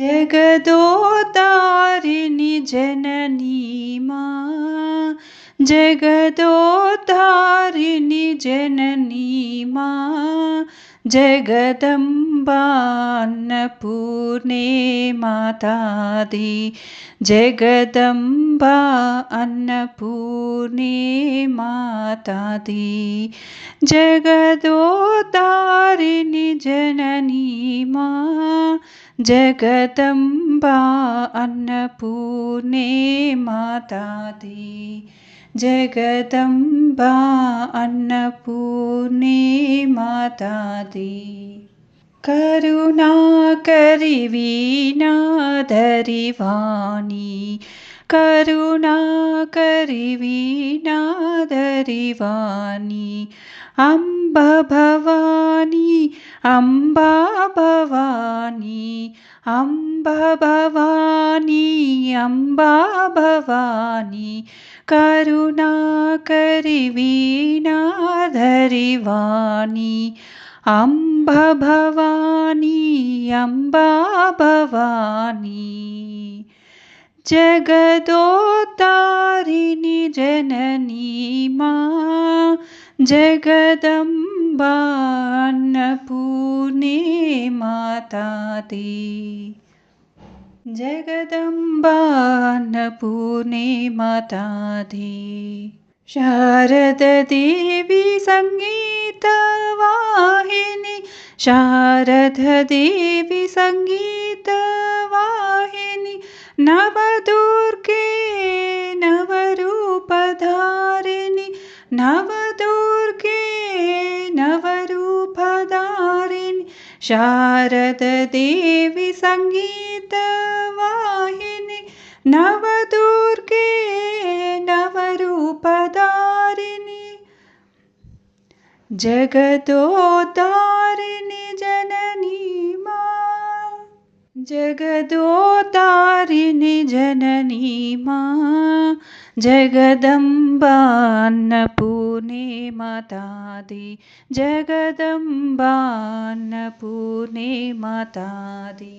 जगदोद्धारिणि जननी मां जगदोद्धारिणि जननी मां जगदम्बा अन्नपूर्णे मातादि जगदम्बा अन्नपूर्णे मातादि जगदोद्धारिणि जननी मां जगदम्बा अन्नपूर्णे मातादि जगदम्बा अन्नपूर्णे मातादि करुणाकरि वीणाधरि वाणी करुणाकरि वीणाधरि वाणी अम्ब भवानी अम्बा भवानी अम्ब भवानी अम्बा भवानी करुणाकरि वीणाधरि वाणी अम्ब भवानी अम्बा भवानी जगदोद्धारिणि जननी मां जगदम्बा अन्नपूर्णे मातादि जगदम्बा अन्नपूर्णे मातादि शारददेवी सङ्गीतवाहिनी शारददेवी सङ्गीतवाहिनी नवदुर्गे नवरूपधारिणि नवदुर्गे नवरूपधारिणि शारददेवी सङ्गीतवाहिनी नवदुर्गे नवरूपधारिणि जगदोद्धारिणि जननी मां जगदोद्धारिणि जननी मां जगदम्बा अन्नपूर्णे मातादि जगदम्बा अन्नपूर्णे मातादि।